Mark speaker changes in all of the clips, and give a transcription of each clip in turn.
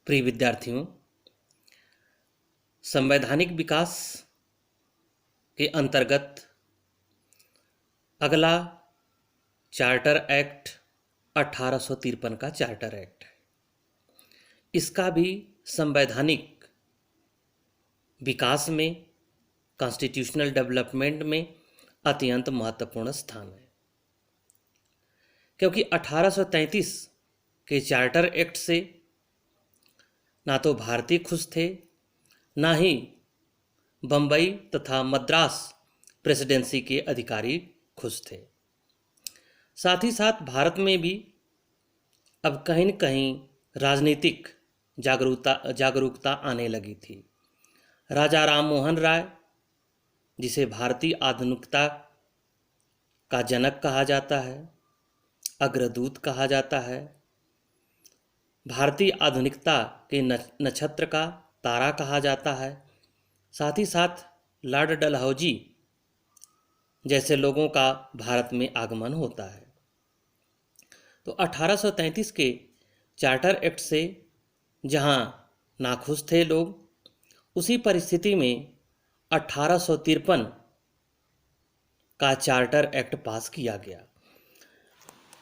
Speaker 1: प्रिय विद्यार्थियों, संवैधानिक विकास के अंतर्गत अगला चार्टर एक्ट 1853 का चार्टर एक्ट है। इसका भी संवैधानिक विकास में, कॉन्स्टिट्यूशनल डेवलपमेंट में अत्यंत महत्वपूर्ण स्थान है, क्योंकि 1833 के चार्टर एक्ट से ना तो भारतीय खुश थे, ना ही बम्बई तथा मद्रास प्रेसिडेंसी के अधिकारी खुश थे। साथ ही साथ भारत में भी अब कहीं न कहीं राजनीतिक जागरूकता आने लगी थी। राजा राम मोहन राय, जिसे भारतीय आधुनिकता का जनक कहा जाता है, अग्रदूत कहा जाता है, भारतीय आधुनिकता के नक्षत्र का तारा कहा जाता है, साथ ही साथ लॉर्ड डलहौजी जैसे लोगों का भारत में आगमन होता है। तो 1833 के चार्टर एक्ट से जहां नाखुश थे लोग, उसी परिस्थिति में 1853 का चार्टर एक्ट पास किया गया।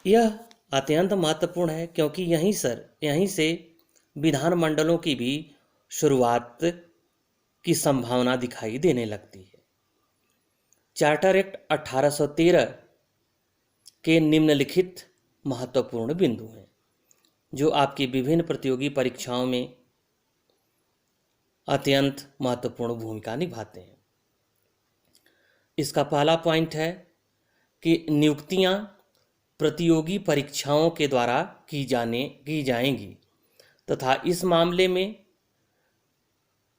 Speaker 1: यह अत्यंत महत्वपूर्ण है, क्योंकि यहीं से विधानमंडलों की भी शुरुआत की संभावना दिखाई देने लगती है। चार्टर एक्ट 1813 के निम्नलिखित महत्वपूर्ण बिंदु हैं, जो आपकी विभिन्न प्रतियोगी परीक्षाओं में अत्यंत महत्वपूर्ण भूमिका निभाते हैं। इसका पहला पॉइंट है कि नियुक्तियां प्रतियोगी परीक्षाओं के द्वारा की जाएंगी तथा इस मामले में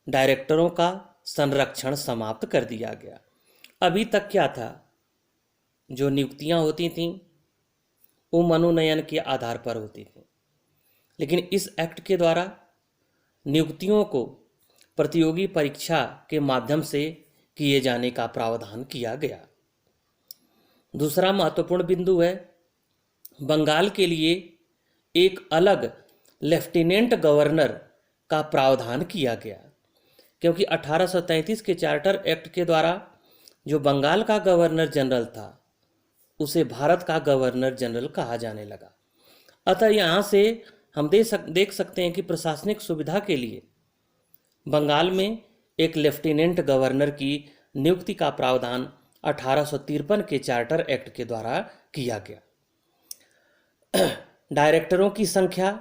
Speaker 1: डायरेक्टरों का संरक्षण समाप्त कर दिया गया। अभी तक क्या था, जो नियुक्तियां होती थीं वो मनोनयन के आधार पर होती थीं, लेकिन इस एक्ट के द्वारा नियुक्तियों को प्रतियोगी परीक्षा के माध्यम से किए जाने का प्रावधान किया गया। दूसरा महत्वपूर्ण बिंदु है, बंगाल के लिए एक अलग लेफ्टिनेंट गवर्नर का प्रावधान किया गया, क्योंकि 1833 के चार्टर एक्ट के द्वारा जो बंगाल का गवर्नर जनरल था उसे भारत का गवर्नर जनरल कहा जाने लगा। अतः यहाँ से हम देख सकते हैं कि प्रशासनिक सुविधा के लिए बंगाल में एक लेफ्टिनेंट गवर्नर की नियुक्ति का प्रावधान 1853 के चार्टर एक्ट के द्वारा किया गया। डायरेक्टरों की संख्या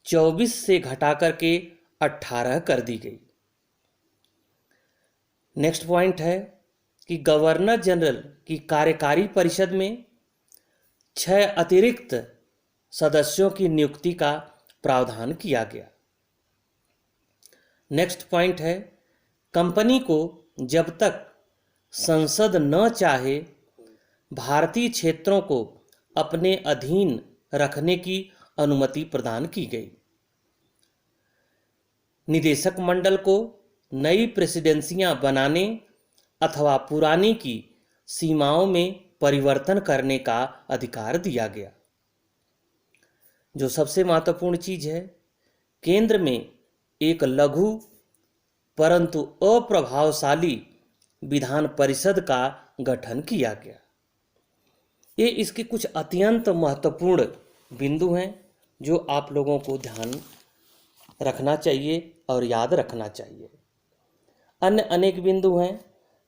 Speaker 1: 24 से घटाकर के 18 कर दी गई। नेक्स्ट पॉइंट है कि गवर्नर जनरल की कार्यकारी परिषद में 6 अतिरिक्त सदस्यों की नियुक्ति का प्रावधान किया गया। नेक्स्ट पॉइंट है, कंपनी को जब तक संसद न चाहे भारतीय क्षेत्रों को अपने अधीन रखने की अनुमति प्रदान की गई। निदेशक मंडल को नई प्रेसिडेंसियां बनाने अथवा पुरानी की सीमाओं में परिवर्तन करने का अधिकार दिया गया। जो सबसे महत्वपूर्ण चीज है, केंद्र में एक लघु परंतु अप्रभावशाली विधान परिषद का गठन किया गया। ये इसके कुछ अत्यंत महत्वपूर्ण बिंदु हैं जो आप लोगों को ध्यान रखना चाहिए और याद रखना चाहिए। अन्य अनेक बिंदु हैं,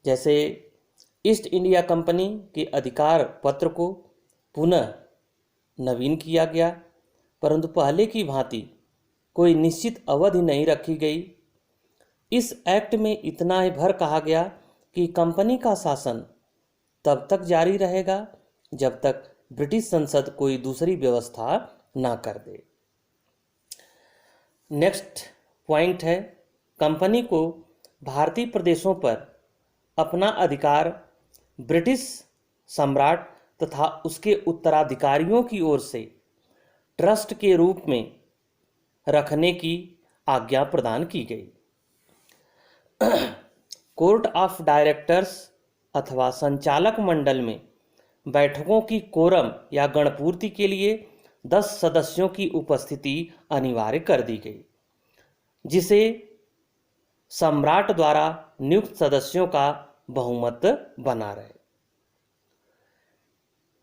Speaker 1: जैसे ईस्ट इंडिया कंपनी के अधिकार पत्र को पुनः नवीन किया गया, परंतु पहले की भांति कोई निश्चित अवधि नहीं रखी गई। इस एक्ट में इतना ही भर कहा गया कि कंपनी का शासन तब तक जारी रहेगा जब तक ब्रिटिश संसद कोई दूसरी व्यवस्था ना कर दे। नेक्स्ट पॉइंट है, कंपनी को भारतीय प्रदेशों पर अपना अधिकार ब्रिटिश सम्राट तथा उसके उत्तराधिकारियों की ओर से ट्रस्ट के रूप में रखने की आज्ञा प्रदान की गई। कोर्ट ऑफ डायरेक्टर्स अथवा संचालक मंडल में बैठकों की कोरम या गणपूर्ति के लिए 10 सदस्यों की उपस्थिति अनिवार्य कर दी गई। जिसे सम्राट द्वारा नियुक्त सदस्यों का बहुमत बना रहे।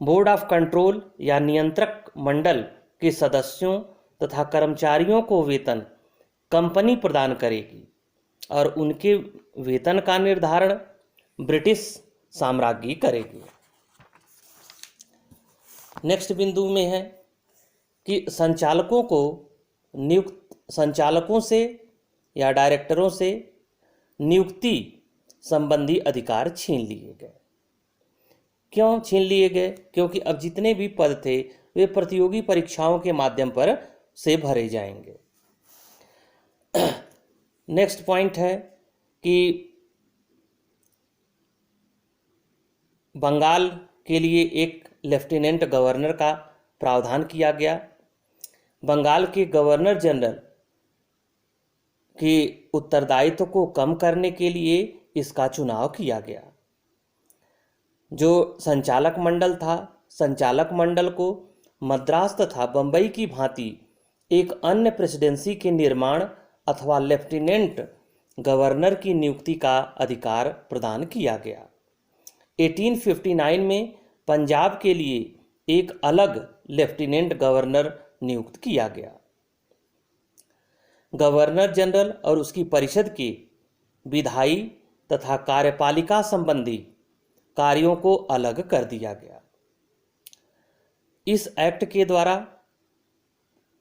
Speaker 1: बोर्ड ऑफ कंट्रोल या नियंत्रक मंडल के सदस्यों तथा कर्मचारियों को वेतन कंपनी प्रदान करेगी और उनके वेतन का निर्धारण ब्रिटिश साम्राज्य करेगी। नेक्स्ट बिंदु में है कि संचालकों से या डायरेक्टरों से नियुक्ति संबंधी अधिकार छीन लिए गए। क्यों छीन लिए गए? क्योंकि अब जितने भी पद थे वे प्रतियोगी परीक्षाओं के माध्यम पर से भरे जाएंगे। नेक्स्ट पॉइंट है कि बंगाल के लिए एक लेफ्टिनेंट गवर्नर का प्रावधान किया गया। बंगाल के गवर्नर जनरल के उत्तरदायित्व को कम करने के लिए इसका चुनाव किया गया। जो संचालक मंडल था, संचालक मंडल को मद्रास तथा बंबई की भांति एक अन्य प्रेसिडेंसी के निर्माण अथवा लेफ्टिनेंट गवर्नर की नियुक्ति का अधिकार प्रदान किया गया। 1859 में पंजाब के लिए एक अलग लेफ्टिनेंट गवर्नर नियुक्त किया गया। गवर्नर जनरल और उसकी परिषद के विधायी तथा कार्यपालिका संबंधी कार्यों को अलग कर दिया गया। इस एक्ट के द्वारा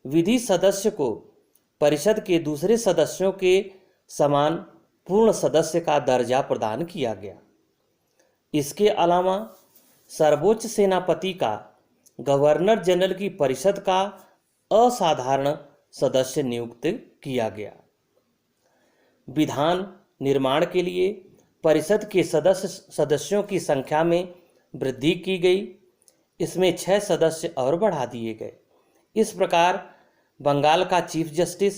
Speaker 1: विधि सदस्य को परिषद के दूसरे सदस्यों के समान पूर्ण सदस्य का दर्जा प्रदान किया गया। इसके अलावा सर्वोच्च सेनापति का गवर्नर जनरल की परिषद का असाधारण सदस्य नियुक्त किया गया। विधान निर्माण के लिए परिषद के सदस्यों की संख्या में वृद्धि की गई। इसमें 6 सदस्य और बढ़ा दिए गए। इस प्रकार बंगाल का चीफ जस्टिस,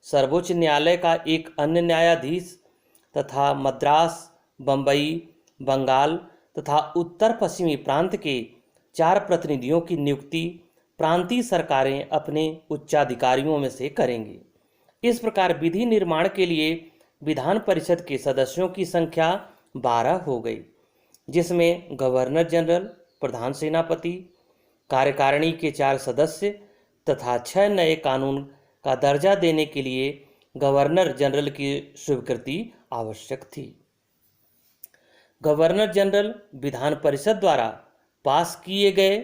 Speaker 1: सर्वोच्च न्यायालय का एक अन्य न्यायाधीश तथा मद्रास, बंबई, बंगाल तथा उत्तर पश्चिमी प्रांत के 4 प्रतिनिधियों की नियुक्ति प्रांतीय सरकारें अपने उच्चाधिकारियों में से करेंगी। इस प्रकार विधि निर्माण के लिए विधान परिषद के सदस्यों की संख्या 12 हो गई, जिसमें गवर्नर जनरल, प्रधान सेनापति, कार्यकारिणी के 4 सदस्य तथा 6 नए कानून का दर्जा देने के लिए गवर्नर जनरल की स्वीकृति आवश्यक थी। गवर्नर जनरल विधान परिषद द्वारा पास किए गए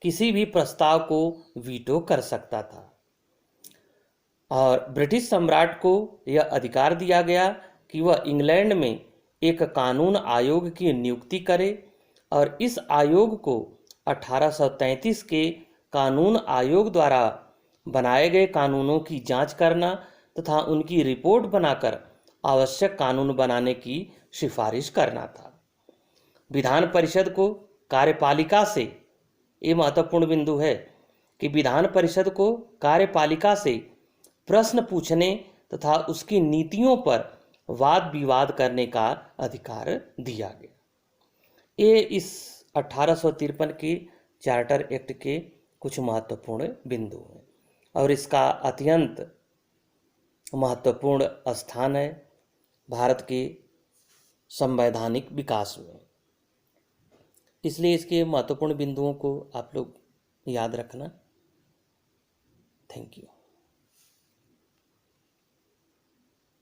Speaker 1: किसी भी प्रस्ताव को वीटो कर सकता था और ब्रिटिश सम्राट को यह अधिकार दिया गया कि वह इंग्लैंड में एक कानून आयोग की नियुक्ति करे और इस आयोग को 1833 के कानून आयोग द्वारा बनाए गए कानूनों की जांच करना तथा उनकी रिपोर्ट बनाकर आवश्यक कानून बनाने की सिफारिश करना था। विधान परिषद को कार्यपालिका से, ये महत्वपूर्ण बिंदु है कि विधान परिषद को कार्यपालिका से प्रश्न पूछने तथा उसकी नीतियों पर वाद विवाद करने का अधिकार दिया गया। ये इस 1853 के चार्टर एक्ट के कुछ महत्वपूर्ण बिंदु हैं और इसका अत्यंत महत्वपूर्ण स्थान है भारत के संवैधानिक विकास में। इसलिए इसके महत्वपूर्ण बिंदुओं को आप लोग याद रखना। Thank you.